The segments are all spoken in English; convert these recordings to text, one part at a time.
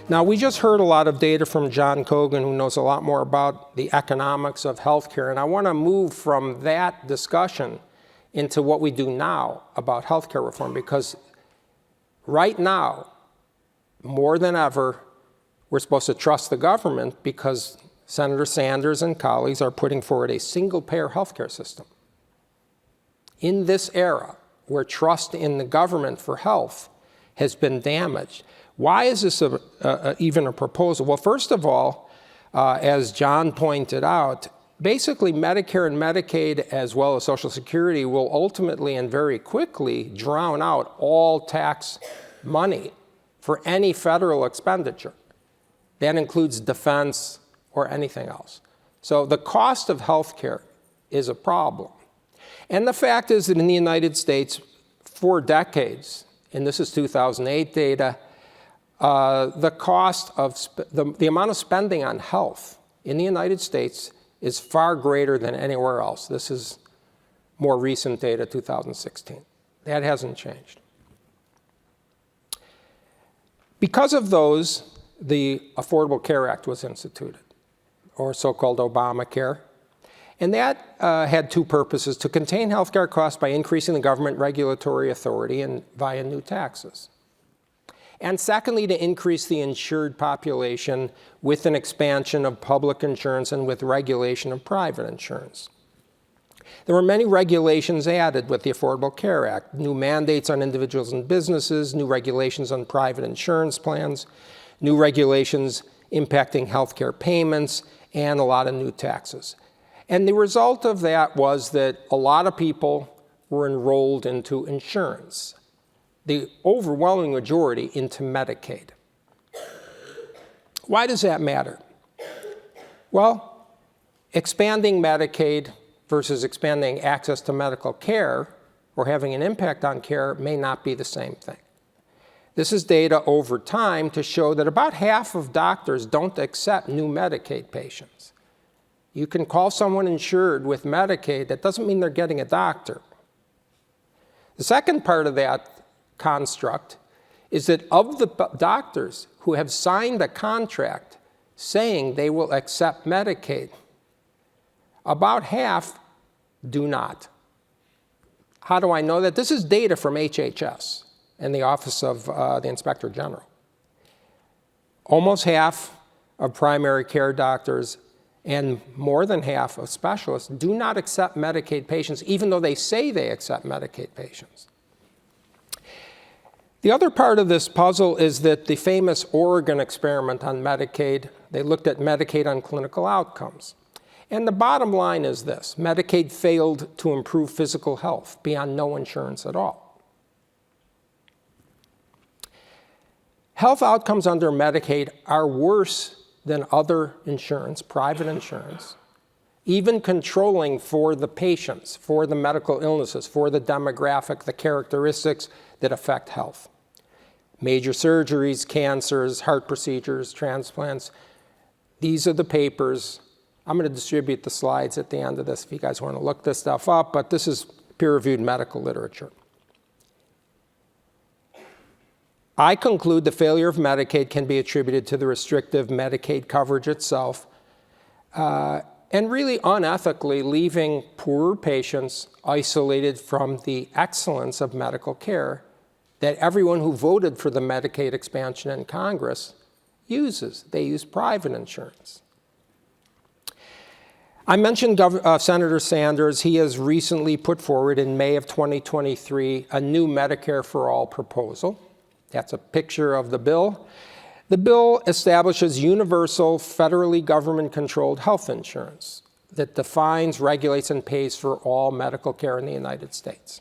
Now, we just heard a lot of data from John Cogan, who knows a lot more about the economics of healthcare, and I want to move from that discussion into what we do now about healthcare reform, because right now, more than ever, we're supposed to trust the government because Senator Sanders and colleagues are putting forward a single-payer healthcare system. In this era, where trust in the government for health has been damaged, why is this even a proposal? Well, first of all, as John pointed out, basically Medicare and Medicaid, as well as Social Security, will ultimately and very quickly drown out all tax money for any federal expenditure. That includes defense or anything else. So the cost of health care is a problem. And the fact is that in the United States, for decades, and this is 2008 data, the cost of the amount of spending on health in the United States is far greater than anywhere else. This is more recent data, 2016. That hasn't changed. Because of those, the Affordable Care Act was instituted, or so-called Obamacare. And that had two purposes: to contain healthcare costs by increasing the government regulatory authority and via new taxes. And secondly, to increase the insured population with an expansion of public insurance and with regulation of private insurance. There were many regulations added with the Affordable Care Act: new mandates on individuals and businesses, new regulations on private insurance plans, new regulations impacting healthcare payments, and a lot of new taxes. And the result of that was that a lot of people were enrolled into insurance, the overwhelming majority into Medicaid. Why does that matter? Well, expanding Medicaid versus expanding access to medical care or having an impact on care may not be the same thing. This is data over time to show that about half of doctors don't accept new Medicaid patients. You can call someone insured with Medicaid, that doesn't mean they're getting a doctor. The second part of that construct is that of the doctors who have signed a contract saying they will accept Medicaid, about half do not. How do I know that? This is data from HHS and the Office of the Inspector General. Almost half of primary care doctors and more than half of specialists do not accept Medicaid patients, even though they say they accept Medicaid patients. The other part of this puzzle is that the famous Oregon experiment on Medicaid, they looked at Medicaid on clinical outcomes. And the bottom line is this: Medicaid failed to improve physical health beyond no insurance at all. Health outcomes under Medicaid are worse than other insurance, private insurance, even controlling for the patients, for the medical illnesses, for the demographic, the characteristics that affect health. Major surgeries, cancers, heart procedures, transplants. These are the papers. I'm going to distribute the slides at the end of this if you guys want to look this stuff up, but this is peer-reviewed medical literature. I conclude the failure of Medicaid can be attributed to the restrictive Medicaid coverage itself, and really unethically leaving poorer patients isolated from the excellence of medical care that everyone who voted for the Medicaid expansion in Congress uses. They use private insurance. I mentioned Senator Sanders. He has recently put forward in May of 2023 a new Medicare for All proposal. That's a picture of the bill. The bill establishes universal, federally government-controlled health insurance that defines, regulates, and pays for all medical care in the United States.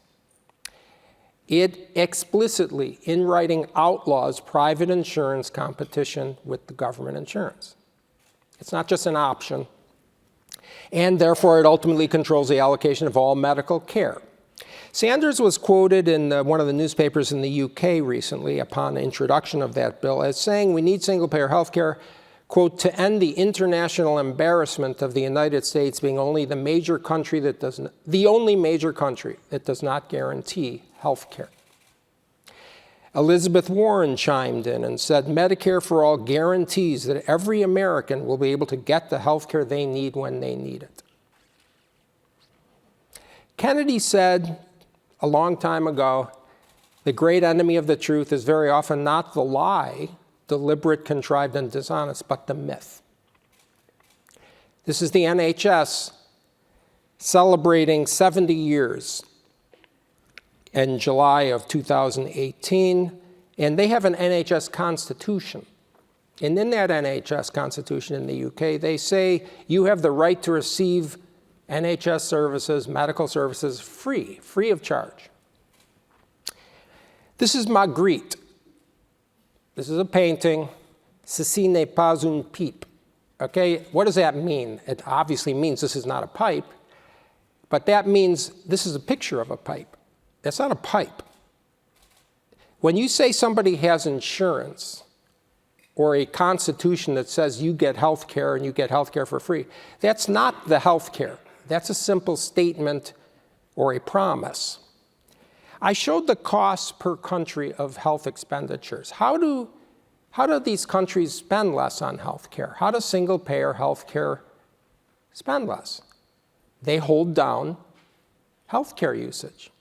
It explicitly, in writing, outlaws private insurance competition with the government insurance. It's not just an option. And therefore, it ultimately controls the allocation of all medical care. Sanders was quoted in one of the newspapers in the UK recently upon the introduction of that bill as saying we need single-payer health care, quote, to end the international embarrassment of the United States being only the only major country that does not guarantee health care. Elizabeth Warren chimed in and said, Medicare for All guarantees that every American will be able to get the health care they need when they need it. Kennedy said a long time ago, the great enemy of the truth is very often not the lie, deliberate, contrived, and dishonest, but the myth. This is the NHS celebrating 70 years in July of 2018, and they have an NHS constitution. And in that NHS constitution in the UK, they say you have the right to receive NHS services, medical services, free of charge. This is Magritte. This is a painting. Ceci n'est pas une pipe. Okay, what does that mean? It obviously means this is not a pipe, but that means this is a picture of a pipe. That's not a pipe. When you say somebody has insurance or a constitution that says you get health care and you get health care for free, that's not the health care. That's a simple statement or a promise. I showed the costs per country of health expenditures. How do these countries spend less on health care? How does single-payer health care spend less? They hold down health care usage.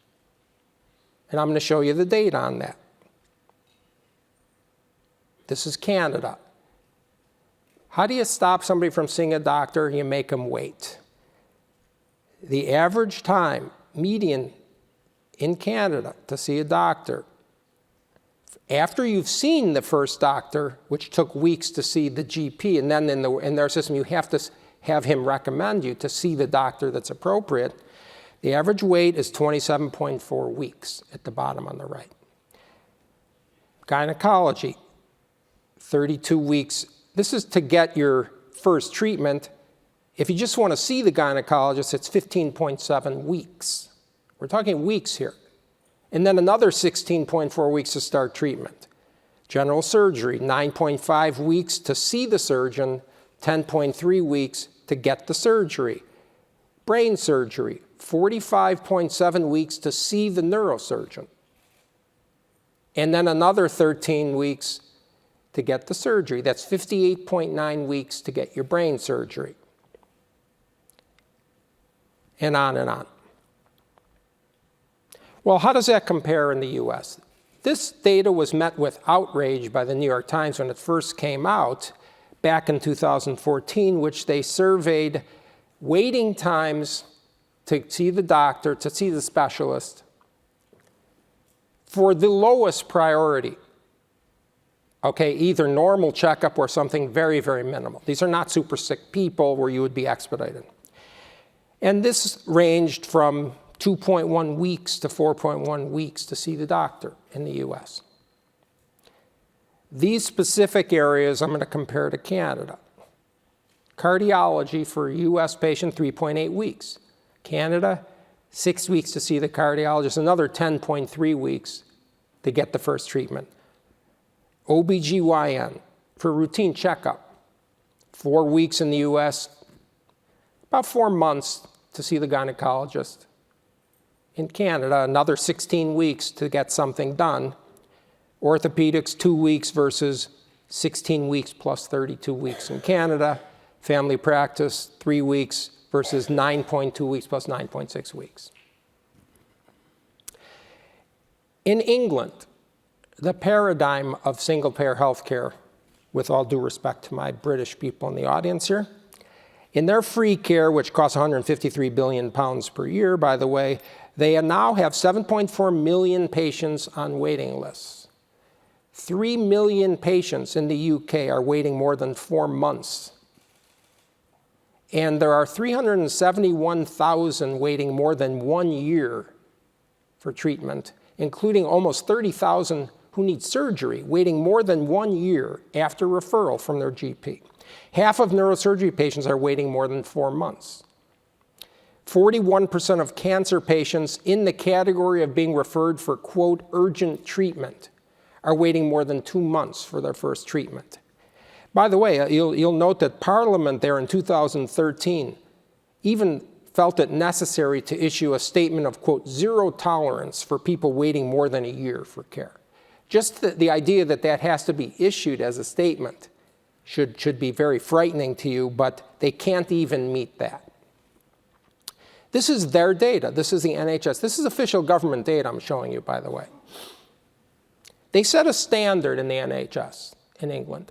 And I'm going to show you the data on that. This is Canada. How do you stop somebody from seeing a doctor? You make them wait. The average time, median, in Canada to see a doctor, after you've seen the first doctor, which took weeks to see the GP, and then in their system you have to have him recommend you to see the doctor that's appropriate, the average wait is 27.4 weeks at the bottom on the right. Gynecology, 32 weeks. This is to get your first treatment. If you just want to see the gynecologist, it's 15.7 weeks. We're talking weeks here. And then another 16.4 weeks to start treatment. General surgery, 9.5 weeks to see the surgeon, 10.3 weeks to get the surgery. Brain surgery, 45.7 weeks to see the neurosurgeon. And then another 13 weeks to get the surgery. That's 58.9 weeks to get your brain surgery. And on and on. Well, how does that compare in the US? This data was met with outrage by the New York Times when it first came out back in 2014, which they surveyed waiting times to see the doctor, to see the specialist, for the lowest priority. Okay, either normal checkup or something very, very minimal. These are not super sick people where you would be expedited. And this ranged from 2.1 weeks to 4.1 weeks to see the doctor in the US. These specific areas I'm going to compare to Canada. Cardiology for a US patient, 3.8 weeks. Canada, 6 weeks to see the cardiologist, another 10.3 weeks to get the first treatment. OBGYN for routine checkup, 4 weeks in the US, about 4 months to see the gynecologist. In Canada, another 16 weeks to get something done. Orthopedics, 2 weeks versus 16 weeks plus 32 weeks in Canada. Family practice, 3 weeks versus 9.2 weeks plus 9.6 weeks. In England, the paradigm of single-payer health care, with all due respect to my British people in the audience here, in their free care, which costs 153 billion pounds per year, by the way, they now have 7.4 million patients on waiting lists. 3 million patients in the UK are waiting more than 4 months. And there are 371,000 waiting more than 1 year for treatment, including almost 30,000 who need surgery, waiting more than 1 year after referral from their GP. Half of neurosurgery patients are waiting more than 4 months. 41% of cancer patients in the category of being referred for, quote, urgent treatment are waiting more than 2 months for their first treatment. By the way, you'll note that Parliament there in 2013 even felt it necessary to issue a statement of, quote, zero tolerance for people waiting more than a year for care. Just the idea that that has to be issued as a statement should be very frightening to you, but they can't even meet that. This is their data. This is the NHS. This is official government data I'm showing you, by the way. They set a standard in the NHS in England.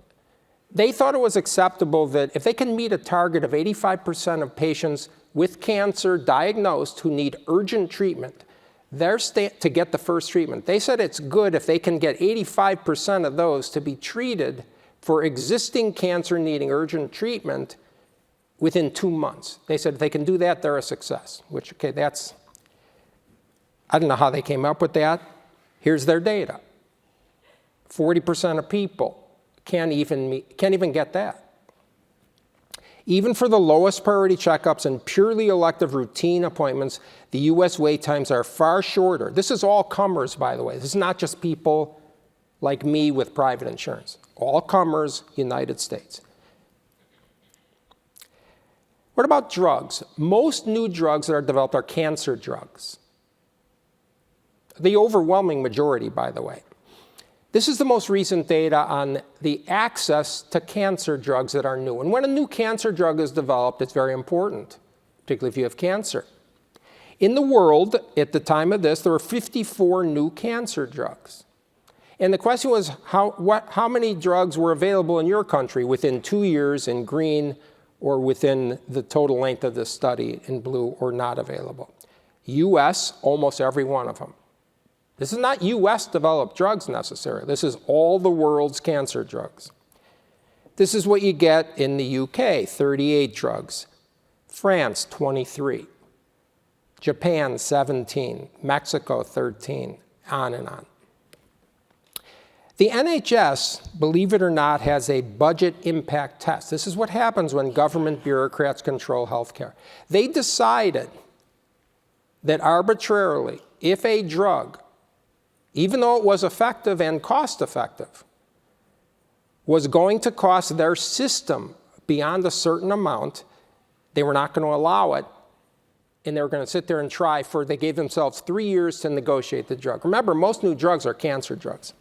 They thought it was acceptable that if they can meet a target of 85% of patients with cancer diagnosed who need urgent treatment, to get the first treatment. They said it's good if they can get 85% of those to be treated for existing cancer needing urgent treatment within 2 months. They said if they can do that, they're a success, which, okay, I don't know how they came up with that. Here's their data. 40% of people can't even get that. Even for the lowest priority checkups and purely elective routine appointments, the US wait times are far shorter. This is all comers, by the way. This is not just people like me with private insurance. All comers, United States. What about drugs? Most new drugs that are developed are cancer drugs. The overwhelming majority, by the way. This is the most recent data on the access to cancer drugs that are new. And when a new cancer drug is developed, it's very important, particularly if you have cancer. In the world, at the time of this, there were 54 new cancer drugs. And the question was, how many drugs were available in your country within 2 years in green, or within the total length of this study in blue, or not available? US, almost every one of them. This is not US-developed drugs necessarily. This is all the world's cancer drugs. This is what you get in the UK, 38 drugs. France, 23. Japan, 17. Mexico, 13. On and on. The NHS, believe it or not, has a budget impact test. This is what happens when government bureaucrats control healthcare. They decided that arbitrarily, if a drug, even though it was effective and cost-effective, was going to cost their system beyond a certain amount, they were not going to allow it, and they were going to sit there and try they gave themselves 3 years to negotiate the drug. Remember, most new drugs are cancer drugs.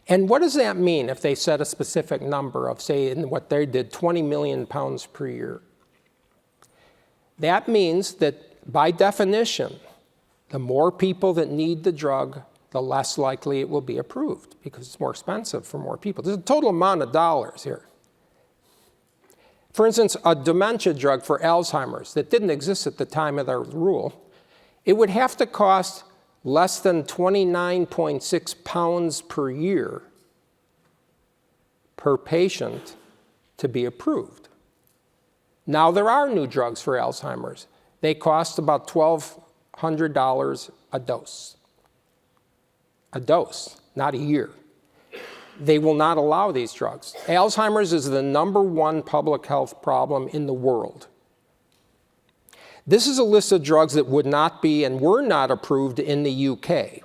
And what does that mean if they set a specific number of, say, in what they did, 20 million pounds per year? That means that, by definition, the more people that need the drug, the less likely it will be approved because it's more expensive for more people. There's a total amount of dollars here. For instance, a dementia drug for Alzheimer's that didn't exist at the time of the rule, it would have to cost less than 29.6 pounds per year per patient to be approved. Now there are new drugs for Alzheimer's. They cost about $1,200 a dose. A dose, not a year. They will not allow these drugs. Alzheimer's is the #1 public health problem in the world. This is a list of drugs that would not be and were not approved in the UK.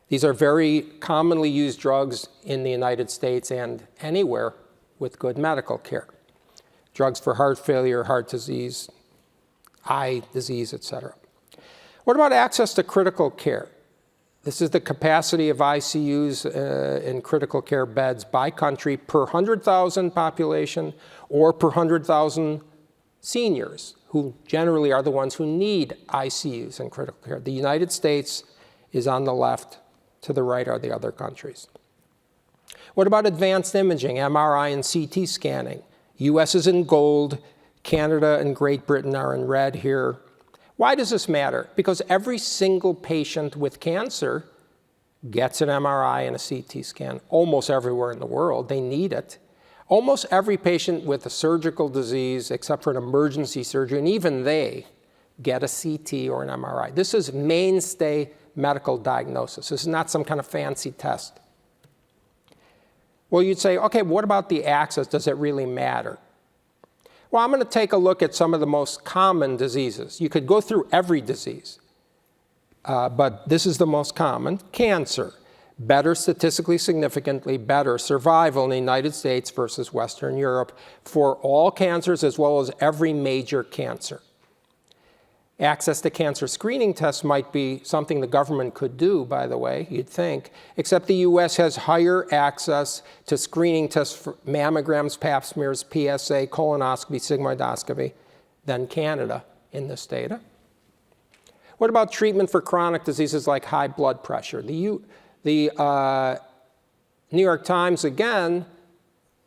These are very commonly used drugs in the United States and anywhere with good medical care. Drugs for heart failure, heart disease, eye disease, etc. What about access to critical care? This is the capacity of ICUs in critical care beds by country per 100,000 population or per 100,000 seniors, who generally are the ones who need ICUs in critical care. The United States is on the left, to the right are the other countries. What about advanced imaging, MRI and CT scanning? US is in gold, Canada and Great Britain are in red here. Why does this matter? Because every single patient with cancer gets an MRI and a CT scan almost everywhere in the world. They need it. Almost every patient with a surgical disease, except for an emergency surgery, and even they get a CT or an MRI. This is mainstay medical diagnosis. This is not some kind of fancy test. Well, you'd say, okay, what about the access? Does it really matter? Well, I'm going to take a look at some of the most common diseases. You could go through every disease, but this is the most common. Cancer. Better, statistically significantly better survival in the United States versus Western Europe for all cancers as well as every major cancer. Access to cancer screening tests might be something the government could do, by the way, you'd think, except the US has higher access to screening tests for mammograms, pap smears, PSA, colonoscopy, sigmoidoscopy than Canada in this data. What about treatment for chronic diseases like high blood pressure? The New York Times, again,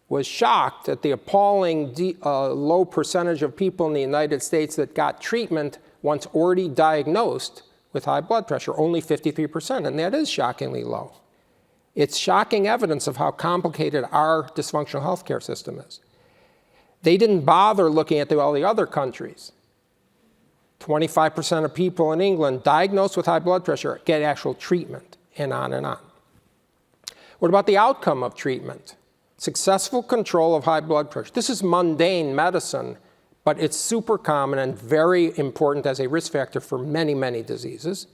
was shocked at the appalling low percentage of people in the United States that got treatment once already diagnosed with high blood pressure, only 53%, and that is shockingly low. It's shocking evidence of how complicated our dysfunctional healthcare system is. They didn't bother looking at all the other countries. 25% of people in England diagnosed with high blood pressure get actual treatment, and on and on. What about the outcome of treatment? Successful control of high blood pressure. This is mundane medicine, but it's super common and very important as a risk factor for many, many diseases.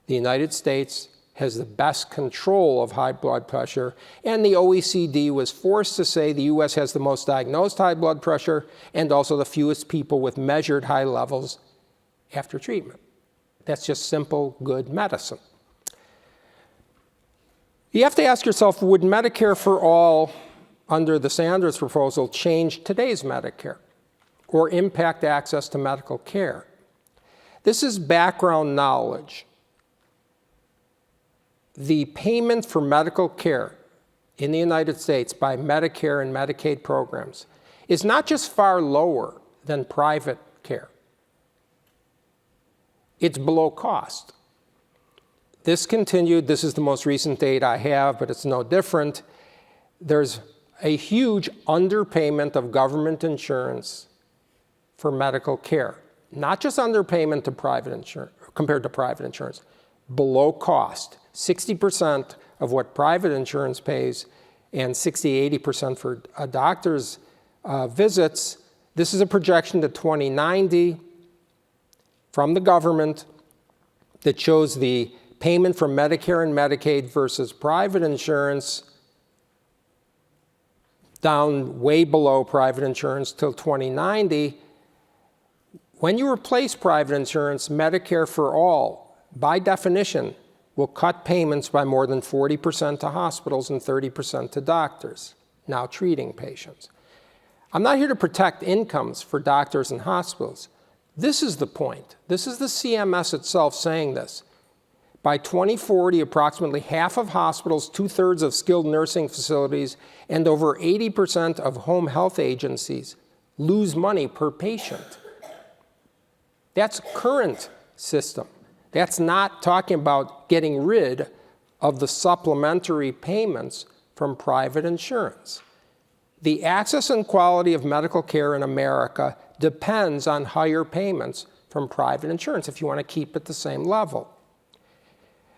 The United States has the best control of high blood pressure, and the OECD was forced to say the US has the most diagnosed high blood pressure and also the fewest people with measured high levels after treatment. That's just simple, good medicine. You have to ask yourself, would Medicare for all under the Sanders proposal change today's Medicare or impact access to medical care? This is background knowledge. The payment for medical care in the United States by Medicare and Medicaid programs is not just far lower than private care. It's below cost. This continued. This is the most recent data I have, but it's no different. There's a huge underpayment of government insurance for medical care. Not just underpayment to private insurance, compared to private insurance, below cost. 60% of what private insurance pays and 60–80% for a doctor's visits. This is a projection to 2090 from the government that shows the payment for Medicare and Medicaid versus private insurance down way below private insurance till 2090. When you replace private insurance, Medicare for all, by definition, will cut payments by more than 40% to hospitals and 30% to doctors now treating patients. I'm not here to protect incomes for doctors and hospitals. This is the point. This is the CMS itself saying this. By 2040, approximately half of hospitals, 2/3 of skilled nursing facilities, and over 80% of home health agencies lose money per patient. That's current system. That's not talking about getting rid of the supplementary payments from private insurance. The access and quality of medical care in America depends on higher payments from private insurance if you want to keep it the same level.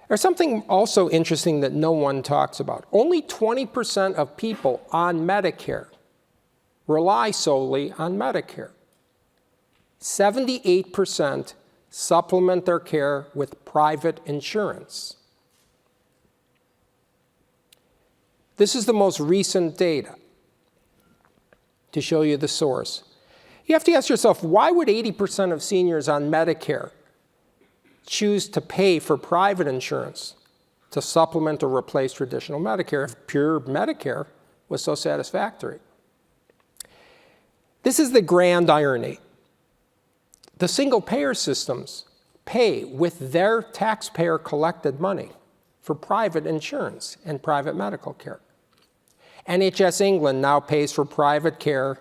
There's something also interesting that no one talks about. Only 20% of people on Medicare rely solely on Medicare. 78% supplement their care with private insurance. This is the most recent data to show you the source. You have to ask yourself, why would 80% of seniors on Medicare choose to pay for private insurance to supplement or replace traditional Medicare if pure Medicare was so satisfactory? This is the grand irony. The single-payer systems pay with their taxpayer-collected money for private insurance and private medical care. NHS England now pays for private care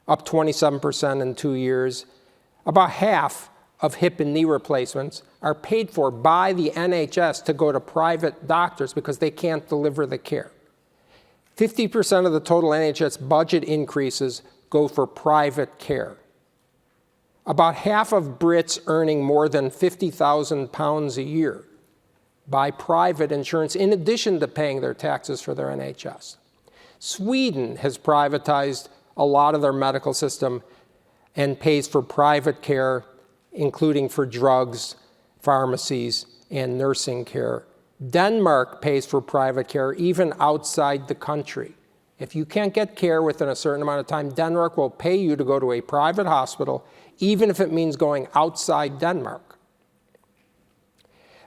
up 27% in 2 years. About half of hip and knee replacements are paid for by the NHS to go to private doctors because they can't deliver the care. 50% of the total NHS budget increases go for private care. About half of Brits earning more than £50,000 a year buy private insurance in addition to paying their taxes for their NHS. Sweden has privatized a lot of their medical system and pays for private care, including for drugs, pharmacies, and nursing care. Denmark pays for private care even outside the country. If you can't get care within a certain amount of time, Denmark will pay you to go to a private hospital, even if it means going outside Denmark.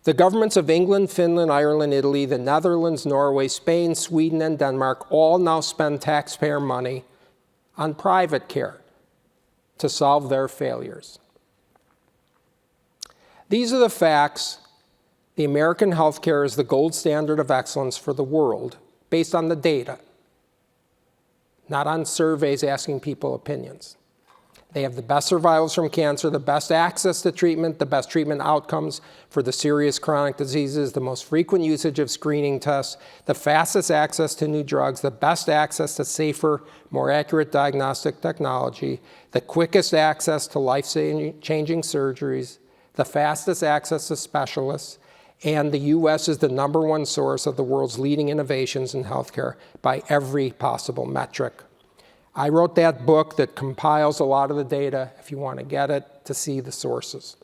The governments of England, Finland, Ireland, Italy, the Netherlands, Norway, Spain, Sweden, and Denmark all now spend taxpayer money on private care to solve their failures. These are the facts. The American healthcare is the gold standard of excellence for the world, based on the data, not on surveys asking people opinions. They have the best survivals from cancer, the best access to treatment, the best treatment outcomes for the serious chronic diseases, the most frequent usage of screening tests, the fastest access to new drugs, the best access to safer, more accurate diagnostic technology, the quickest access to life-changing surgeries, the fastest access to specialists, and the U.S. is the #1 source of the world's leading innovations in healthcare by every possible metric. I wrote that book that compiles a lot of the data, if you want to get it, to see the sources.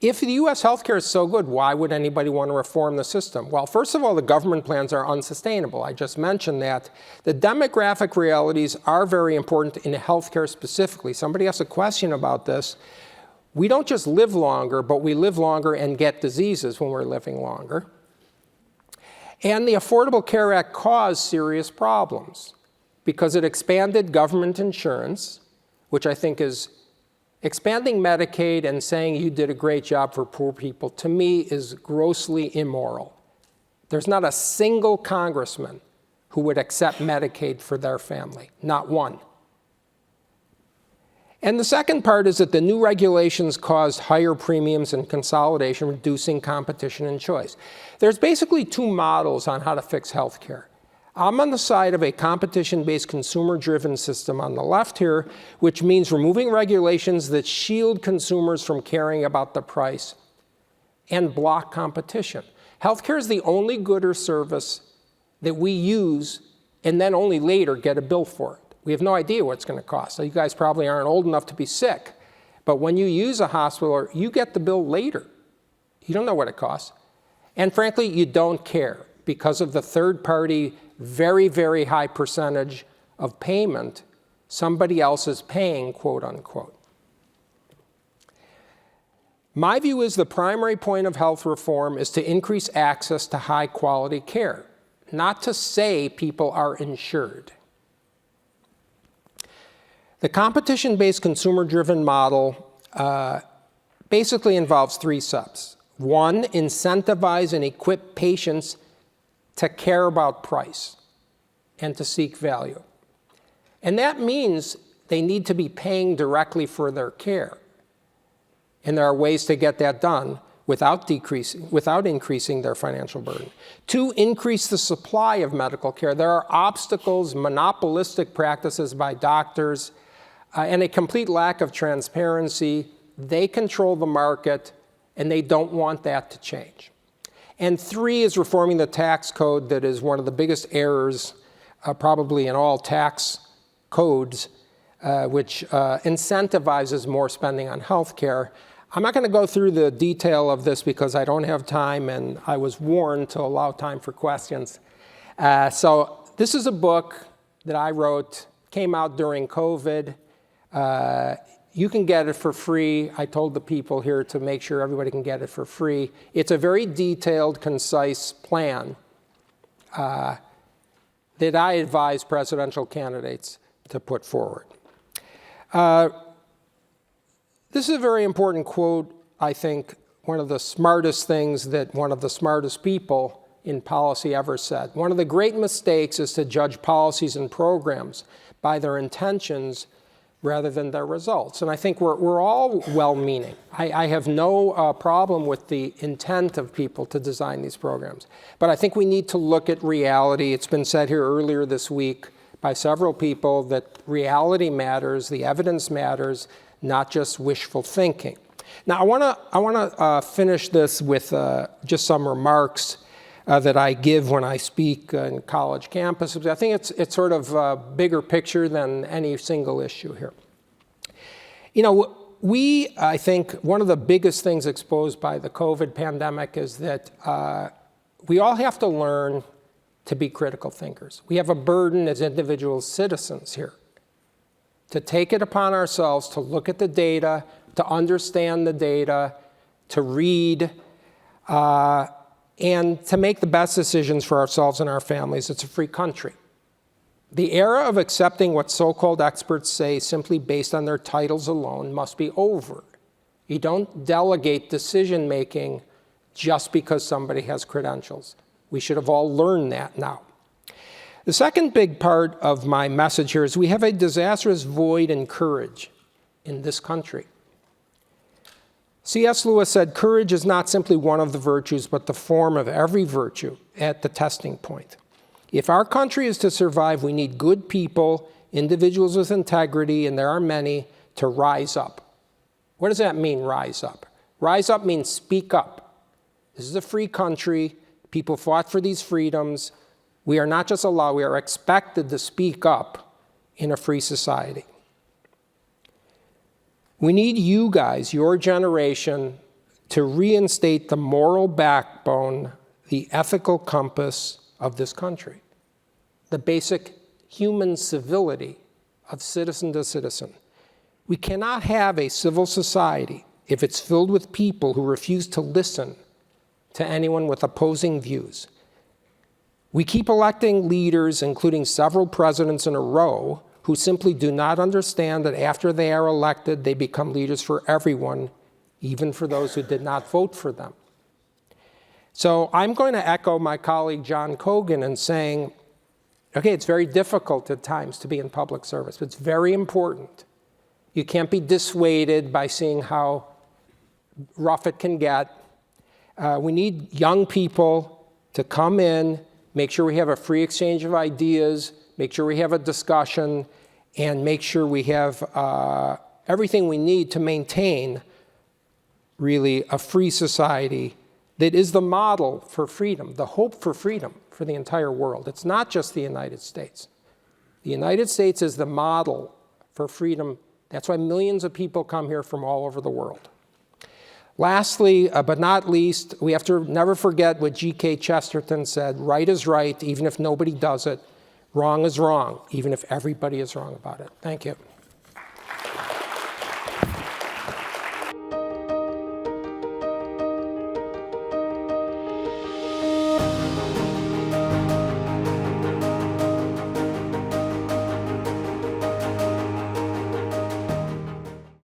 If the U.S. healthcare is so good, why would anybody want to reform the system? Well, first of all, the government plans are unsustainable. I just mentioned that. The demographic realities are very important in healthcare specifically. Somebody asked a question about this. We don't just live longer, but we live longer and get diseases when we're living longer. And the Affordable Care Act caused serious problems because it expanded government insurance, which I think is expanding Medicaid and saying you did a great job for poor people, to me, is grossly immoral. There's not a single congressman who would accept Medicaid for their family, not one. And the second part is that the new regulations caused higher premiums and consolidation, reducing competition and choice. There's basically two models on how to fix healthcare. I'm on the side of a competition-based, consumer-driven system on the left here, which means removing regulations that shield consumers from caring about the price and block competition. Healthcare is the only good or service that we use and then only later get a bill for it. We have no idea what it's going to cost. So you guys probably aren't old enough to be sick, but when you use a hospital, you get the bill later. You don't know what it costs. And frankly, you don't care because of the third-party, very, very high percentage of payment somebody else is paying, quote unquote. My view is the primary point of health reform is to increase access to high-quality care, not to say people are insured. The competition-based, consumer-driven model basically involves three steps. One, incentivize and equip patients to care about price and to seek value. And that means they need to be paying directly for their care. And there are ways to get that done without increasing their financial burden. Two, increase the supply of medical care. There are obstacles, monopolistic practices by doctors, and a complete lack of transparency. They control the market, and they don't want that to change. And three is reforming the tax code that is one of the biggest errors probably in all tax codes, which incentivizes more spending on health care. I'm not going to go through the detail of this because I don't have time, and I was warned to allow time for questions. So this is a book that I wrote, came out during COVID. You can get it for free. I told the people here to make sure everybody can get it for free. It's a very detailed, concise plan that I advise presidential candidates to put forward. This is a very important quote, I think, one of the smartest things that one of the smartest people in policy ever said. One of the great mistakes is to judge policies and programs by their intentions rather than their results. And I think we're all well-meaning. I have no problem with the intent of people to design these programs. But I think we need to look at reality. It's been said here earlier this week by several people that reality matters, the evidence matters, not just wishful thinking. Now, I want to finish this with just some remarks that I give when I speak in college campuses. I think it's sort of a bigger picture than any single issue here. You know, I think one of the biggest things exposed by the COVID pandemic is that we all have to learn to be critical thinkers. We have a burden as individual citizens here to take it upon ourselves to look at the data, to understand the data, to read, and to make the best decisions for ourselves and our families. It's a free country. The era of accepting what so-called experts say simply based on their titles alone must be over. You don't delegate decision-making just because somebody has credentials. We should have all learned that now. The second big part of my message here is we have a disastrous void in courage in this country. C.S. Lewis said, courage is not simply one of the virtues, but the form of every virtue at the testing point. If our country is to survive, we need good people, individuals with integrity, and there are many, to rise up. What does that mean, rise up? Rise up means speak up. This is a free country. People fought for these freedoms. We are not just allowed, we are expected to speak up in a free society. We need you guys, your generation, to reinstate the moral backbone, the ethical compass of this country, the basic human civility of citizen to citizen. We cannot have a civil society if it's filled with people who refuse to listen to anyone with opposing views. We keep electing leaders, including several presidents in a row, who simply do not understand that after they are elected, they become leaders for everyone, even for those who did not vote for them. So I'm going to echo my colleague John Cogan in saying, okay, it's very difficult at times to be in public service, but it's very important. You can't be dissuaded by seeing how rough it can get. We need young people to come in, make sure we have a free exchange of ideas, make sure we have a discussion, and make sure we have everything we need to maintain really a free society that is the model for freedom, the hope for freedom for the entire world. It's not just the United States. The United States is the model for freedom. That's why millions of people come here from all over the world. Lastly, but not least, we have to never forget what G.K. Chesterton said, right is right, even if nobody does it. Wrong is wrong, even if everybody is wrong about it. Thank you.